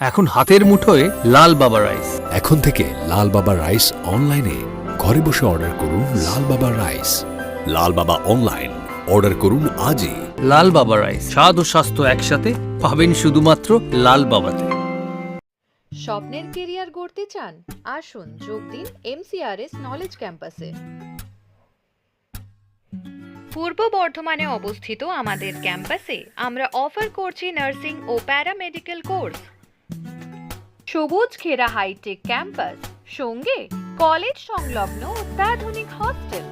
এখন হাতের মুঠোয় লাল বাবা রাইস। এখন থেকে লাল বাবা রাইস অনলাইনে ঘরে বসে অর্ডার করুন। লাল বাবা রাইস, লাল বাবা অনলাইন, অর্ডার করুন আজই। লাল বাবা রাইস, স্বাদ ও স্বাস্থ্য একসাথে পাবেন শুধুমাত্র লাল বাবাতে। স্বপ্নের কেরিয়ার গড়তে চান? আসুন যোগ দিন MCRS নলেজ ক্যাম্পাসে। পূর্ব বর্ধমানে অবস্থিত আমাদের ক্যাম্পাসে আমরা অফার করছি নার্সিং ও প্যারামেডিক্যাল কোর্স। সবুজ ঘেরা হাইটেক ক্যাম্পাস, সঙ্গে কলেজ সংলগ্ন অত্যাধুনিক হস্টেল।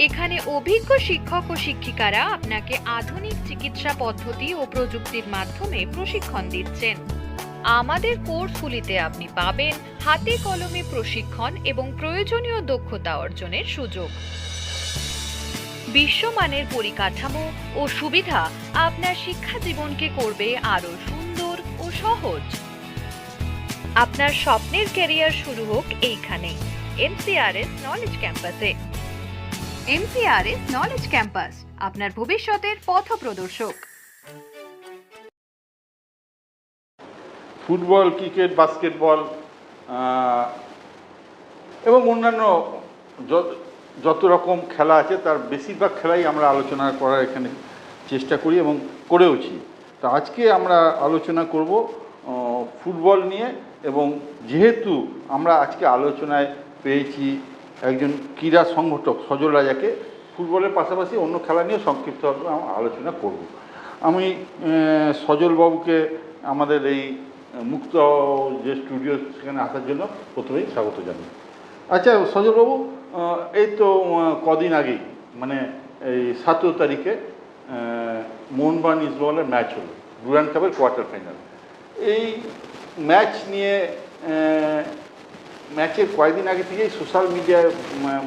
এখানে অভিজ্ঞ শিক্ষক ও শিক্ষিকারা আপনাকে আধুনিক চিকিৎসা পদ্ধতি ও প্রযুক্তির মাধ্যমে প্রশিক্ষণ দিচ্ছেন। আমাদের কোর্সগুলিতে আপনি পাবেন হাতে কলমে প্রশিক্ষণ এবং প্রয়োজনীয় দক্ষতা অর্জনের সুযোগ। বিশ্বমানের পরিকাঠামো ও সুবিধা আপনার শিক্ষা জীবনকে করবে আরো সুন্দর ও সহজ। আপনার স্বপ্নের ক্যারিয়ার শুরু হোক এইখানে, MCRS নলেজ ক্যাম্পাসে। MCRS নলেজ ক্যাম্পাস, আপনার ভবিষ্যতের পথপ্রদর্শক। ফুটবল, ক্রিকেট, বাস্কেটবল এবং অন্যান্য যত রকম খেলা আছে তার বেশিরভাগ খেলাই আমরা আলোচনা করার এখানে চেষ্টা করি এবং করেওছি। তো আজকে আমরা আলোচনা করব ফুটবল নিয়ে, এবং যেহেতু আমরা আজকে আলোচনায় পেয়েছি একজন ক্রীড়া সংগঠক সজল রাজাকে, ফুটবলের পাশাপাশি অন্য খেলা নিয়ে সংক্ষিপ্তভাবে আলোচনা করব। আমি সজলবাবুকে আমাদের এই মুক্ত যে স্টুডিও সেখানে আসার জন্য প্রথমেই স্বাগত জানাই। আচ্ছা সজলবাবু, এই তো কদিন আগেই মানে এই 17 তারিখে মোহনবাগান ইস্টবেঙ্গলের ম্যাচ হলো, ডুরান্ড কাপের কোয়ার্টার ফাইনাল। এই ম্যাচ নিয়ে ম্যাচের কয়েকদিন আগে থেকেই সোশ্যাল মিডিয়ায়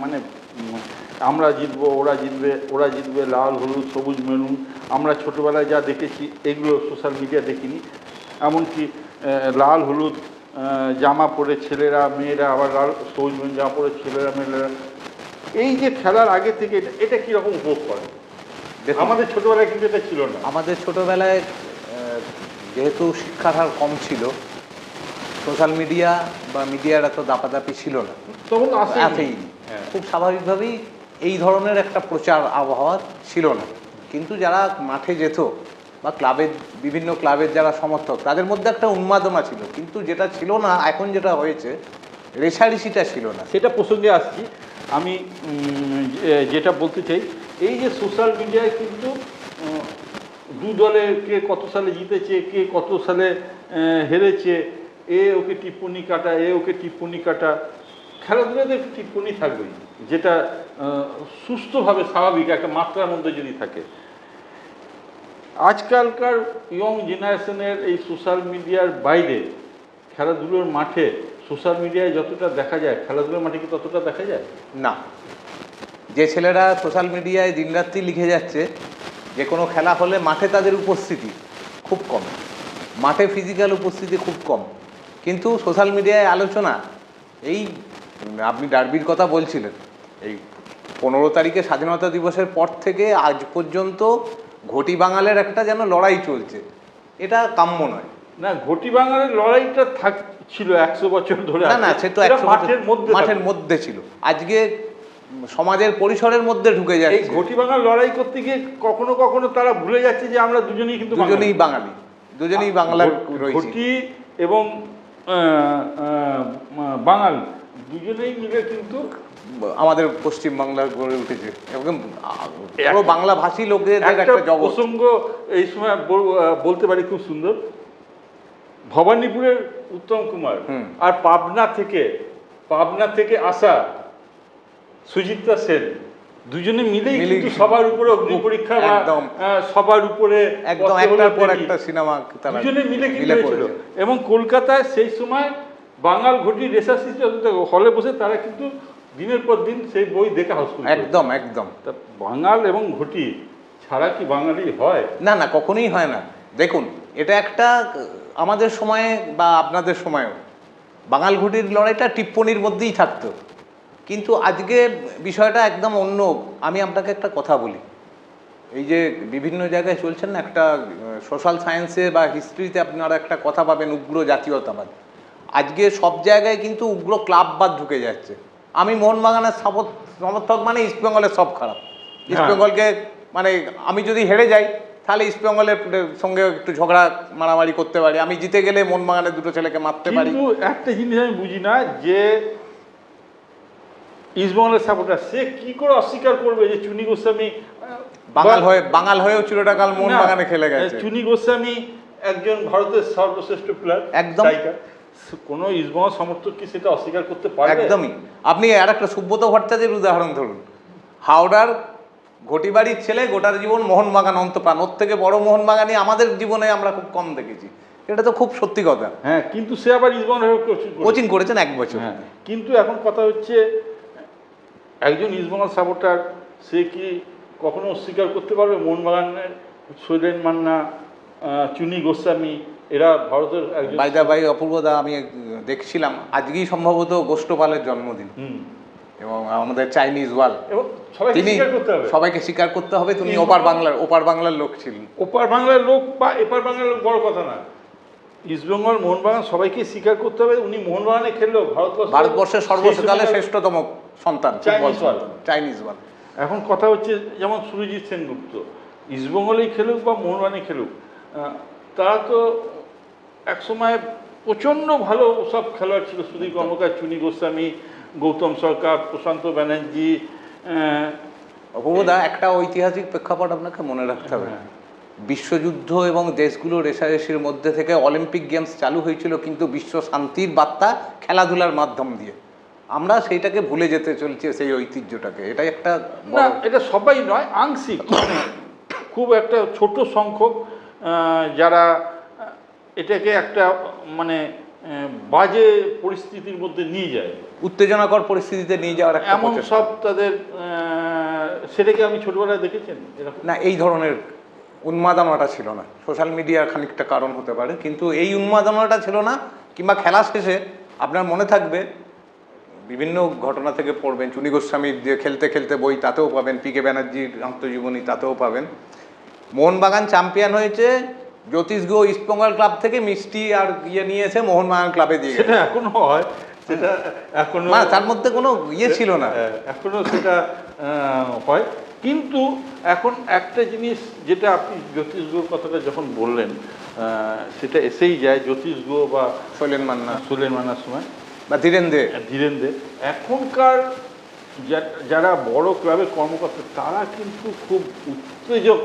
মানে আমরা জিতবো, ওরা জিতবে, লাল হলুদ সবুজ মেরুন, আমরা ছোটোবেলায় যা দেখেছি এগুলো সোশ্যাল মিডিয়া দেখিনি। এমনকি লাল হলুদ জামা পরে ছেলেরা মেয়েরা, আবার লাল সবুজ মেরুন জামা পরে ছেলেরা মেয়েরা, এই যে খেলার আগে থেকে এটা কীরকম উপভোগ করে? আমাদের ছোটোবেলায় কিন্তু এটা ছিল না। আমাদের ছোটোবেলায় যেহেতু শিক্ষার হার কম ছিল, সোশ্যাল মিডিয়া বা মিডিয়ার এত দাপাদাপি ছিল না, তখন আসেই খুব স্বাভাবিকভাবেই এই ধরনের একটা প্রচার আবহাওয়া ছিল না। কিন্তু যারা মাঠে যেত বা ক্লাবের বিভিন্ন ক্লাবের যারা সমর্থক, তাদের মধ্যে একটা উন্মাদনা ছিল। কিন্তু যেটা ছিল না এখন, যেটা হয়েছে, রেষারেষিটা ছিল না। সেটা প্রসঙ্গে আসছি। আমি যেটা বলতে চাই, এই যে সোশ্যাল মিডিয়ায় কিন্তু দু দলে কে কত সালে জিতেছে, কে কত সালে হেরেছে, এ ওকে টিপ্পনি কাটা, এ ওকে টিপ্পনি কাটা, খেলাধুলাতে টিপ্পনি থাকবেই, যেটা সুস্থভাবে স্বাভাবিক একটা মাত্রার মধ্যে যদি থাকে। আজকালকার ইয়ং জেনারেশনের এই সোশ্যাল মিডিয়ার বাইরে খেলাধুলোর মাঠে সোশ্যাল মিডিয়ায় যতটা দেখা যায়, খেলাধুলার মাঠে কি ততটা দেখা যায় না। যে ছেলেরা সোশ্যাল মিডিয়ায় দিনরাত্রি লিখে যাচ্ছে, যে কোনো খেলা হলে মাঠে তাদের উপস্থিতি খুব কম, মাঠে ফিজিক্যাল উপস্থিতি খুব কম, কিন্তু সোশ্যাল মিডিয়ায় আলোচনা। এই আপনি ডার্বির কথা বলছিলেন, এই 15 তারিখে স্বাধীনতা দিবসের পর থেকে আজ পর্যন্ত ঘটি বাঙালের একটা যেন লড়াই চলছে, এটা কাম্য নয়। না, ঘটি বাঙালের লড়াইটা ছিল 100 বছর ধরে। না, সে তো মাঠের মধ্যে ছিল, আজকে সমাজের পরিসরের মধ্যে ঢুকে যাচ্ছে। এই ঘটি বাঙাল লড়াই করতে গিয়ে কখনো কখনো তারা ভুলে যাচ্ছে যে আমরা দুজনেই কিন্তু বাঙালি, দুজনেই বাংলার ঘটি এবং বাঙাল দুজনেই মিলে কিন্তু আমাদের পশ্চিম বাংলা গড়ে উঠেছে, এবং বাংলা ভাষী লোকদের একটা প্রসঙ্গ এই সময় বলতে পারি খুব সুন্দর। ভবানীপুরের উত্তম কুমার আর পাবনা থেকে আসা সুচিত্রা সেন, দুজনে মিলেই কিন্তু সবার উপরে অগ্নি পরীক্ষা বা সবার উপরে একদম একটার পর একটা সিনেমা দুজনে মিলে কিন্তু হয়েছিল। এবং কলকাতায় সেই সময় বাঙাল ঘটি রেসার্সি হলে বসে তারা কিন্তু দিনের পর দিন সেই বই দেখে হাউসফুল। একদম তা বাঙাল এবং ঘটি ছাড়া কি বাঙালি হয়? না, কখনোই হয় না। দেখুন, এটা একটা আমাদের সময়ে বা আপনাদের সময়েও বাঙাল ঘটির লড়াইটা টিপ্পনির মধ্যেই থাকতো, কিন্তু আজকে বিষয়টা একদম অন্য। আমি আপনাকে একটা কথা বলি, এই যে বিভিন্ন জায়গায় চলছেন না, একটা সোশ্যাল সায়েন্সে বা হিস্ট্রিতে আপনারা একটা কথা পাবেন, উগ্র জাতীয়তাবাদ। আজকে সব জায়গায় কিন্তু উগ্র ক্লাববাদ ঢুকে যাচ্ছে। আমি মোহনবাগানের সমর্থক মানে ইস্টবেঙ্গলের সব খারাপ, ইস্টবেঙ্গলকে মানে আমি যদি হেরে যাই তাহলে ইস্টবেঙ্গলের সঙ্গে একটু ঝগড়া মারামারি করতে পারি, আমি জিতে গেলে মোহনবাগানের দুটো ছেলেকে মারতে পারি। কিন্তু একটা জিনিস আমি বুঝি না, যে ইস্টবেঙ্গলের সাপোর্টার সে কি করে অস্বীকার করবে যে চুনি গোস্বামী বাঙাল হয়েও চিরটাকাল মোহনবাগানে খেলে গেছে। চুনি গোস্বামী একজন ভারতের সর্বশ্রেষ্ঠ প্লেয়ার, একদম। কোনো ইস্টবেঙ্গল সমর্থক কি সেটা অস্বীকার করতে পারবে? একদমই। আপনি আর একটা সুব্রত ভট্টাচার্যের উদাহরণ ধরুন, হাওড়ার ঘটিবাড়ির ছেলে, গোটার জীবন মোহনবাগান অন্তপ্রাণ, ওর থেকে বড় মোহনবাগানি আমাদের জীবনে আমরা খুব কম দেখেছি। এটা তো খুব সত্যি কথা। হ্যাঁ, কিন্তু সে আবার ইস্টবেঙ্গল কোচিং করেছেন 1 বছর। হ্যাঁ, কিন্তু এখন কথা হচ্ছে একজন ইস্টবেঙ্গল সাপোর্টার সে কি কখনো অস্বীকার করতে পারবে মোহনবাগানের শৈলেন মান্না, চুনি গোস্বামী এরা ভারতের একজন? ভাই অপূর্বদা, আমি দেখছিলাম আজকেই সম্ভবত গোষ্ঠপালের জন্মদিন এবং আমাদের চাইনিজ ওয়াল, তিনি সবাইকে স্বীকার করতে হবে তিনি ওপার বাংলার লোক ছিলেন। ওপার বাংলার লোক বা এপার বাংলার লোক বড় কথা না, ইস্টবেঙ্গল মোহনবাগান সবাইকে স্বীকার করতে হবে উনি মোহনবাগানে খেললেও ভারতবর্ষের সর্বকালের শ্রেষ্ঠতম সন্তান চাইনিজ ওয়াল। এখন কথা হচ্ছে যেমন সুরজিৎ সেনগুপ্ত ইস্টবেঙ্গলেই খেলুক বা মোহনবাগানে খেলুক, তারা তো একসময় প্রচণ্ড ভালো সব খেলোয়াড় ছিল, সুধীর কর্মকার, চুনি গোস্বামী, গৌতম সরকার, প্রশান্ত ব্যানার্জি। অপূর্বদা, একটা ঐতিহাসিক প্রেক্ষাপট আপনাকে মনে রাখতে হবে। বিশ্বযুদ্ধ এবং দেশগুলো রেষারেষির মধ্যে থেকে অলিম্পিক গেমস চালু হয়েছিল, কিন্তু বিশ্ব শান্তির বার্তা খেলাধুলার মাধ্যম দিয়ে। আমরা সেইটাকে ভুলে যেতে চলছি, সেই ঐতিহ্যটাকে। এটাই একটা না, এটা সবাই নয়, আংশিক, খুব একটা ছোট সংখ্যক যারা এটাকে একটা মানে বাজে পরিস্থিতির মধ্যে নিয়ে যায়, উত্তেজনাকর পরিস্থিতিতে নিয়ে যাওয়ার একটা এমন সব তাদের। সেটাকে আমি ছোটবেলায় দেখেছেন এরকম না, এই ধরনের উন্মাদনাটা ছিল না। সোশ্যাল মিডিয়ার খানিকটা কারণ হতে পারে, কিন্তু এই উন্মাদনাটা ছিল না। কিংবা খেলা শেষে আপনার মনে থাকবে, বিভিন্ন ঘটনা থেকে পড়বেন, চুনি গোস্বামীর যে খেলতে খেলতে বই তাতেও পাবেন, পিকে ব্যানার্জির আত্মজীবনী তাতেও পাবেন। মোহনবাগান চ্যাম্পিয়ন হয়েছে, জ্যোতিষ গো ইস্টবেঙ্গল ক্লাব থেকে মিষ্টি আর নিয়েছে মোহনবাগান ক্লাবে দিয়ে। সেটা এখনো হয়, সেটা এখনো তার মধ্যে কোনো ছিল না, এখনো সেটা হয়। কিন্তু এখন একটা জিনিস যেটা আপনি জ্যোতিষ গোর কথাটা যখন বললেন, সেটা এসেই যায় জ্যোতিষ গো বা শৈলেন মান্নার সময় বা ধীরেন দে। এখনকার যারা বড় ক্লাবের কর্মকর্তা তারা কিন্তু খুব উত্তেজক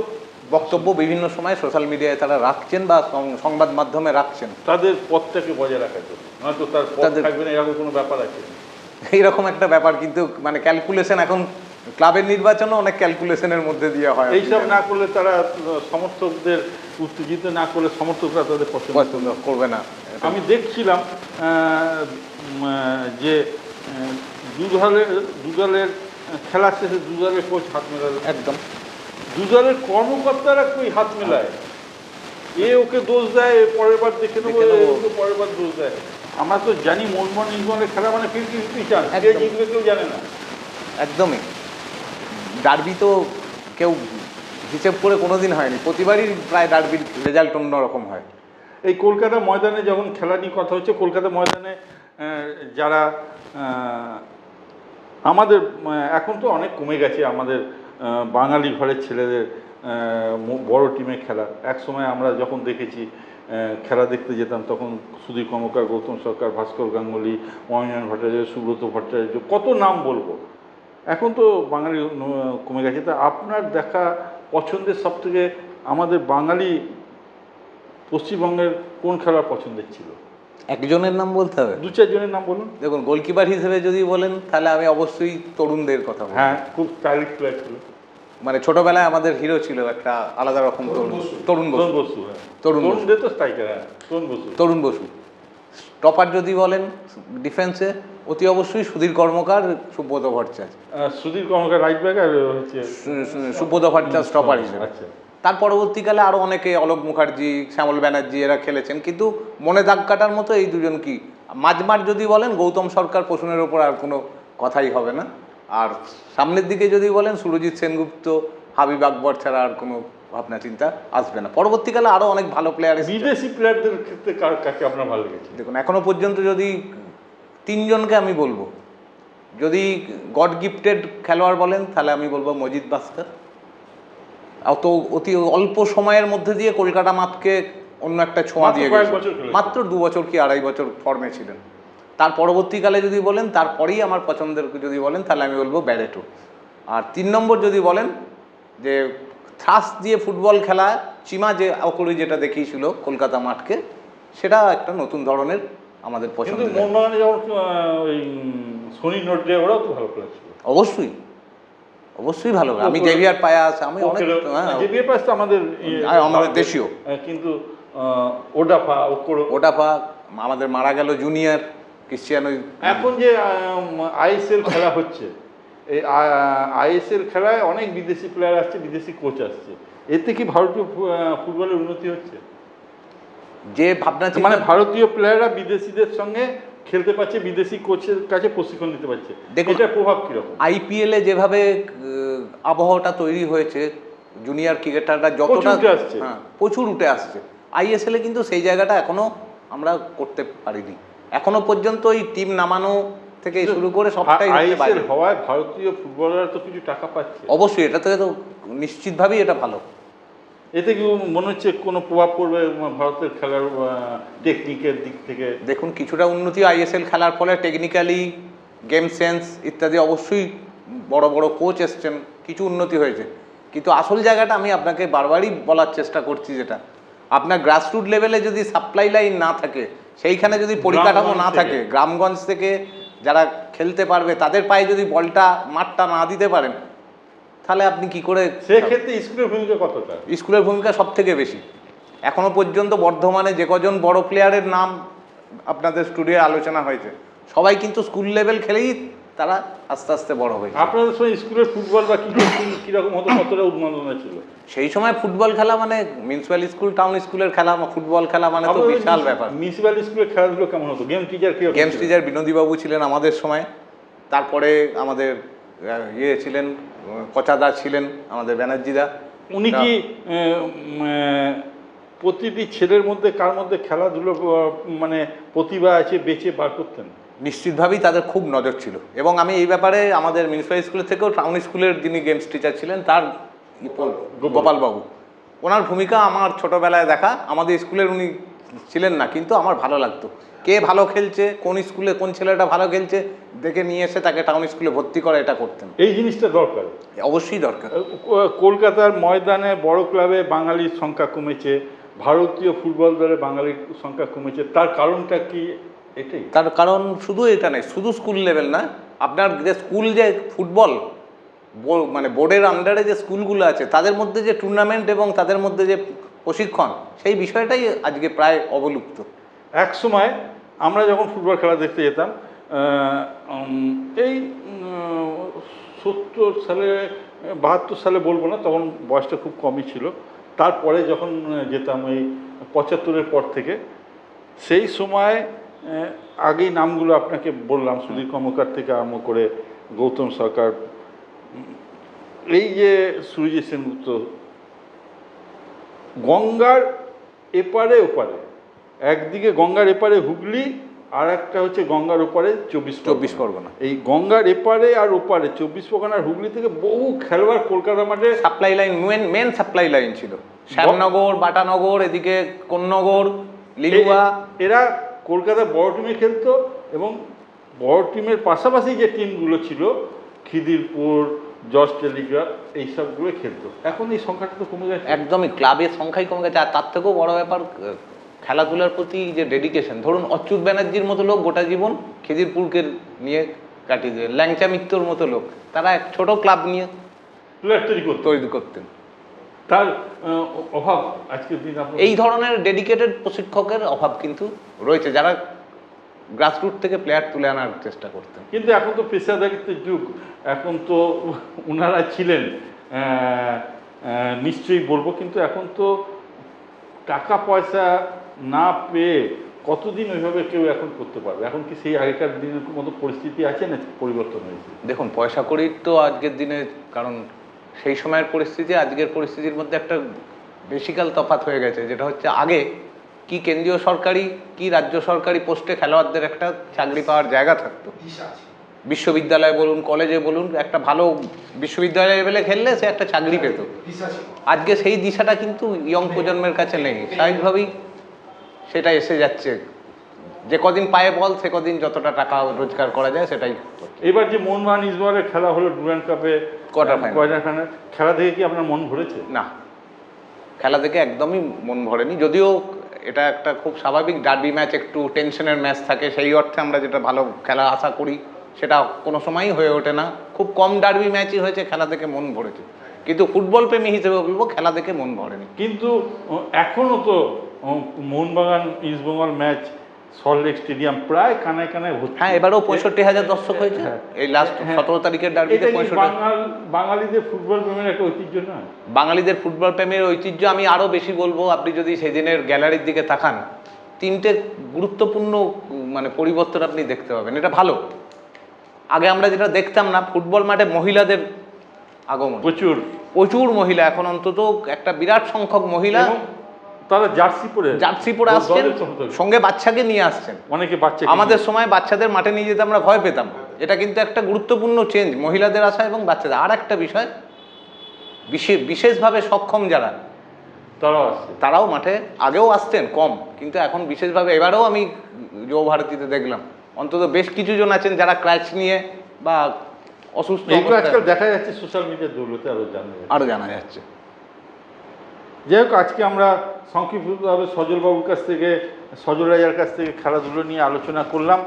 বক্তব্য বিভিন্ন সময় সোশ্যাল মিডিয়ায় তারা রাখছেন বা সংবাদ মাধ্যমে রাখছেন, তাদের পথটাকে বজায় রাখার জন্য। নয়তো তার পথ থাকবে না, এরকম কোনো ব্যাপার আছে এইরকম একটা ব্যাপার। কিন্তু মানে ক্যালকুলেশন, এখন ক্লাবের নির্বাচনও অনেক ক্যালকুলেশনের মধ্যে দিয়ে হয়। এইসব না করলে তারা সমর্থকদের উত্তেজিত না করলে সমর্থকরা তাদের পছন্দ করবে না। আমি দেখছিলাম যে দুদলের খেলা শেষে দুদলের কোচ হাত মেলাল, একদম দুদলের কর্মকর্তারা কই হাত মেলায়, এ ওকে দোষ দেয়, পরের বার দেখে নেবো, পরের বার দোষ দেয়। আমরা তো জানি মোহনবাগান ইস্টবেঙ্গলের খেলা মানে 50-50 চান্স, কে জিতবে কেউ জানে না। একদমই। ডার্বি তো কেউ হিসেব করে কোনোদিন হয়নি, প্রতিবারই প্রায় ডার্বির রেজাল্ট অন্যরকম হয়। এই কলকাতা ময়দানে যখন খেলা নিয়ে কথা হচ্ছে, কলকাতা ময়দানে যারা আমাদের এখন তো অনেক কমে গেছে আমাদের বাঙালি ঘরের ছেলেদের বড় টিমে খেলা। এক সময় আমরা যখন দেখেছি খেলা দেখতে যেতাম, তখন সুধীর কর্মকার, গৌতম সরকার, ভাস্কর গাঙ্গুলি, অমিয় ভট্টাচার্য, সুব্রত ভট্টাচার্য, কত নাম বলবো। এখন তো বাঙালি কমে গেছে। তা আপনার দেখা পছন্দের সবথেকে আমাদের বাঙালি পশ্চিমবঙ্গের কোন খেলা পছন্দের ছিল? একজনের নাম বলতে হবে? 2-4 জনের নাম বলুন। দেখুন, গোলকিপার হিসেবে যদি বলেন তাহলে আমি অবশ্যই তরুণদের কথা বলবো। হ্যাঁ, খুব স্টাইলিশ প্লেয়ার ছিল। মানে ছোটবেলায় আমাদের হিরো ছিল একটা আলাদা রকম, তরুণ বসু। টপার যদি বলেন ডিফেন্সে, অতি অবশ্যই সুধীর কর্মকার, সুব্রত ভট্টাচার্য। সুধীর কর্মকার রাইট ব্যাক আর হচ্ছে সুব্রত ভট্টাচার্য টপার হিসেবে। তার পরবর্তীকালে আরও অনেকে, অলোক মুখার্জি, শ্যামল ব্যানার্জি, এরা খেলেছেন। কিন্তু মনে দাগ কাটার মতো এই দুজন কি। মাঝমাঠ যদি বলেন গৌতম সরকার, প্রশ্নের ওপর আর কোনো কথাই হবে না। আর সামনের দিকে যদি বলেন সুরজিৎ সেনগুপ্ত, হাবিব আকবর ছাড়া আর কোনো ভাবনা চিন্তা আসবে না। পরবর্তীকালে আরও অনেক ভালো প্লেয়ার এসেছে। বিদেশি প্লেয়ারদের ক্ষেত্রে কাকে আপনার ভালো লেগেছে? দেখুন এখনো পর্যন্ত যদি তিনজনকে আমি বলবো, যদি গড গিফটেড খেলোয়াড় বলেন তাহলে আমি বলবো মজিদ বাস্কার। অতি অল্প সময়ের মধ্যে দিয়ে কলকাতা মাঠকে অন্য একটা ছোঁয়া দিয়ে গেছে। মাত্র 2 বছর কি 2.5 বছর ফর্মে ছিলেন। তার পরবর্তীকালে যদি বলেন, তারপরেই আমার পছন্দের যদি বলেন তাহলে আমি বলবো ব্যারেটো। আর 3 নম্বর যদি বলেন যে থ্রাস দিয়ে ফুটবল খেলা, চিমা যে অকরি যেটা দেখিয়েছিল কলকাতা মাঠকে, সেটা একটা নতুন ধরনের আমাদের পছন্দ। কিন্তু মোহনবাগানে যেমন ওই সোনি নোটে ওরাও তো ভালো প্লেয়ার ছিল। অবশ্যই অবশ্যই ভালো। আমি জেভিয়ার পায়াস, আমি অনেক জেভিয়ার পায়াস তো আমাদের দেশীয়, কিন্তু ওডাফা আমাদের মারা গেল জুনিয়র ক্রিশ্চিয়ানো। এখন যে আইএসএল খেলা হচ্ছে, এই আইএসএল খেলায় অনেক বিদেশি প্লেয়ার আসছে, বিদেশি কোচ আসছে, এতে কি ভারতীয় ফুটবলের উন্নতি হচ্ছে? যে ভাবনা মানে ভারতীয় প্লেয়াররা বিদেশিদের সঙ্গে খেলতে পারছে, বিদেশি কোচের কাছে প্রশিক্ষণ নিতে পারছে, এটার প্রভাব কিরকম? আইপিএলে যেভাবে আবহাওয়াটা তৈরি হয়েছে, জুনিয়র ক্রিকেটাররা যতটা প্রচুর উঠে আসছে, আইএসএলে কিন্তু সেই জায়গাটা এখনো আমরা করতে পারিনি। এখনো পর্যন্ত এই টিম নামানো থেকে শুরু করে সবটাই আইএসএল হওয়ায় ভারতীয় ফুটবলাররা তো কিছু টাকা পাচ্ছে। অবশ্যই, এটা থেকে তো নিশ্চিতভাবেই এটা ভালো। এতে কি মনে হচ্ছে কোনো প্রভাব পড়বে ভারতের খেলার টেকনিকের দিক থেকে? দেখুন কিছুটা উন্নতি আইএসএল খেলার ফলে, টেকনিক্যালি, গেম সেন্স ইত্যাদি, অবশ্যই বড় বড় কোচ এসছেন, কিছু উন্নতি হয়েছে। কিন্তু আসল জায়গাটা আমি আপনাকে বারবারই বলার চেষ্টা করছি, যেটা আপনার গ্রাসরুট লেভেলে যদি সাপ্লাই লাইন না থাকে, সেইখানে যদি পরিকাঠামো না থাকে, গ্রামগঞ্জ থেকে যারা খেলতে পারবে তাদের পায়ে যদি বলটা মাঠটা না দিতে পারেন, তাহলে আপনি কি করে? সেক্ষেত্রে স্কুলের ভূমিকা কতটা? স্কুলের ভূমিকা সব থেকে বেশি। এখনো পর্যন্ত বর্ধমানে যে কজন বড় প্লেয়ারের নাম আপনাদের স্টুডিওয়ে আলোচনা হয়েছে, সবাই কিন্তু স্কুল লেভেল খেলেই তারা আস্তে আস্তে বড় হয়েছে। আপনাদের সময় স্কুলের ফুটবল বা কিরকম হতো, কতটা উন্মাদনা ছিল সেই সময়? ফুটবল খেলা মানে মিউনিসিপ্যাল স্কুল, টাউন স্কুলের খেলা, ফুটবল খেলা মানে তো বিশাল ব্যাপার। মিউনিসিপ্যাল স্কুলের খেলাধুলো কেমন হতো? গেমস টিচার বিনোদীবাবু ছিলেন আমাদের সময়। তারপরে আমাদের ছিলেন কচাদা, ছিলেন আমাদের ব্যানার্জিদা। উনি কি প্রতিটি ছেলের মধ্যে কার মধ্যে খেলাধুলো মানে প্রতিভা আছে বেছে বার করতেন? নিশ্চিতভাবেই তাদের খুব নজর ছিল। এবং আমি এই ব্যাপারে আমাদের মিউনিসিপ্যাল স্কুলের থেকেও টাউন স্কুলের যিনি গেমস টিচার ছিলেন, তার গোপালবাবু, ওনার ভূমিকা আমার ছোটোবেলায় দেখা। আমাদের স্কুলের উনি ছিলেন না, কিন্তু আমার ভালো লাগতো কে ভালো খেলছে, কোন স্কুলে কোন ছেলেটা ভালো খেলছে দেখে নিয়ে এসে তাকে টাউন স্কুলে ভর্তি করা, এটা করতেন। এই জিনিসটা দরকার, অবশ্যই দরকার। কলকাতার ময়দানে বড় ক্লাবে বাঙালির সংখ্যা কমেছে, ভারতীয় ফুটবল দলে বাঙালির সংখ্যা কমেছে, তার কারণটা কি? এটাই তার কারণ। শুধু এটা নয়, শুধু স্কুল লেভেল না, আপনার যে স্কুল যে ফুটবল মানে বোর্ডের আন্ডারে যে স্কুলগুলো আছে, তাদের মধ্যে যে টুর্নামেন্ট এবং তাদের মধ্যে যে প্রশিক্ষণ, সেই বিষয়টাই আজকে প্রায় অবলুপ্ত। এক সময় আমরা যখন ফুটবল খেলা দেখতে যেতাম, এই 70 সালে 72 সালে বলবো না, তখন বয়সটা খুব কমই ছিল। তারপরে যখন যেতাম এই 75-এর পর থেকে, সেই সময় আগেই নামগুলো আপনাকে বললাম, সুধীর কর্মকার থেকে আরম্ভ করে গৌতম সরকার, এই যে সুরজিৎ সেনগুপ্ত, গঙ্গার এপারে ওপারে, একদিকে গঙ্গার এপারে হুগলি, আর একটা হচ্ছে গঙ্গার ওপারে 24 পরগনা। এই গঙ্গার এপারে আর ওপারে 24 পরগনার হুগলি থেকে বহু খেলোয়াড় কলকাতা মাঠে supply line, main supply line ছিল। শ্যামনগর, বাটানগর, এদিকে কোন্নগর, লিলুয়া, এরা কলকাতা বড় টিমে খেলতো। এবং বড় টিমের পাশাপাশি যে টিমগুলো ছিল, খিদিরপুর, জর্জ টেলিগ্রাফ, এইসবগুলো খেলতো। এখন এই সংখ্যাটা তো কমে গেছে, একদমই ক্লাবের সংখ্যাই কমে গেছে। আর তার থেকেও বড় ব্যাপার, খেলাধুলার প্রতি যে ডেডিকেশন। ধরুন অচ্যুত ব্যানার্জির মতো লোক গোটা জীবন খিদিরপুরকে নিয়ে কাটিয়ে দিয়ে, ল্যাংচা মিত্রর মতো লোক, তারা এক ছোট ক্লাব নিয়ে প্লেয়ার তৈরি করতেন। তার অভাব আজকের দিন এই ধরনের ডেডিকেটেড প্রশিক্ষকের অভাব কিন্তু রয়েছে, যারা গ্রাসরুট থেকে প্লেয়ার তুলে আনার চেষ্টা করতেন। কিন্তু এখন তো পেশাদারিত্বের যুগ, এখন তো ওনারা ছিলেন নিশ্চয়ই বলবো, কিন্তু এখন তো টাকা পয়সা না পেয়ে কতদিন ওইভাবে কেউ এখন করতে পারবে? এখন কি সেই আগেকার দিনের মতো পরিস্থিতি আছে, না পরিবর্তন হয়েছে? দেখুন পয়সা করেই তো আজকের দিনে, কারণ সেই সময়ের পরিস্থিতি আজকের পরিস্থিতির মধ্যে একটা বেসিক্যাল তফাৎ হয়ে গেছে, যেটা হচ্ছে আগে কি কেন্দ্রীয় সরকারি কি রাজ্য সরকারি পোস্টে খেলোয়াড়দের একটা চাকরি পাওয়ার জায়গা থাকতো। বিশ্ববিদ্যালয় বলুন, কলেজে বলুন, একটা ভালো বিশ্ববিদ্যালয় লেভেলে খেললে সে একটা চাকরি পেত। আজকে সেই দিশাটা কিন্তু ইয়ং প্রজন্মের কাছে নেই। স্বাভাবিকভাবেই সেটা এসে যাচ্ছে, যে কদিন পায়ে বল সে কদিন যতটা টাকা রোজগার করা যায় সেটাই। এবার যে মোহনবাগান ইস্টবেঙ্গলের খেলা হলো ডুরান্ড কাপে কোয়ার্টার ফাইনাল, খেলা দেখে কি আপনার মন ভরেছে? না, খেলা দেখে একদমই মন ভরেনি। যদিও এটা একটা খুব স্বাভাবিক ডার্বি ম্যাচ, একটু টেনশনের ম্যাচ থাকে, সেই অর্থে আমরা যেটা ভালো খেলা আশা করি সেটা কোনো সময়ই হয়ে ওঠে না। খুব কম ডার্বি ম্যাচই হয়েছে খেলা দেখে মন ভরেছে, কিন্তু ফুটবল প্রেমী হিসেবে বলবো খেলা দেখে মন ভরেনি। কিন্তু এখনও তো মোহনবাগান ইস্টবেঙ্গল ম্যাচ সল্টলেক স্টেডিয়াম প্রায় কানায় কানায় ভর্তি। হ্যাঁ, এবারেও 65,000 দর্শক হয়েছে এই লাস্ট 17 তারিখের ডার্বিতে। বাঙালিদের ফুটবল প্রেমের একটা ঐতিহ্য নয়? বাঙালিদের ফুটবল প্রেমের ঐতিহ্য আমি আরও বেশি বলবো। আপনি যদি সেদিনের গ্যালারির দিকে তাকান, 3টে গুরুত্বপূর্ণ মানে পরিবর্তন আপনি দেখতে পাবেন। এটা ভালো। আগে আমরা যেটা দেখতাম না, ফুটবল মাঠে মহিলাদের আগমন প্রচুর মহিলা, এখন অন্তত একটা বিরাট সংখ্যক মহিলা তারা জার্সি পরে আসছেন, সঙ্গে বাচ্চাকে নিয়ে আসছেন। অনেকে বাচ্চা, আমাদের সময় বাচ্চাদের মাঠে নিয়ে যেতে আমরা ভয় পেতাম। এটা কিন্তু একটা গুরুত্বপূর্ণ চেঞ্জ, মহিলাদের আসা এবং বাচ্চাদের। আর একটা বিষয়, বিশেষভাবে সক্ষম যারা তারাও মাঠে আগেও আসতেন কম, কিন্তু এখন বিশেষভাবে এবারেও আমি যুব ভারতীতে দেখলাম অন্তত বেশ কিছু জন আছেন যারা ক্র্যাচ নিয়ে বা অসুস্থ, আজকাল দেখা যাচ্ছে সোশ্যাল মিডিয়ার দৌলতে আরো জানা যাচ্ছে। যাই হোক, আজকে আমরা সংক্ষিপ্তভাবে সজল রাজার কাছ থেকে খেলাধুলো নিয়ে আলোচনা করলাম।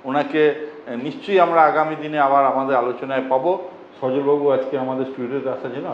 ওনাকে নিশ্চয়ই আমরা আগামী দিনে আবার আমাদের আলোচনায় পাবো। সজলবাবু আজকে আমাদের স্টুডিওতে আসার জন্য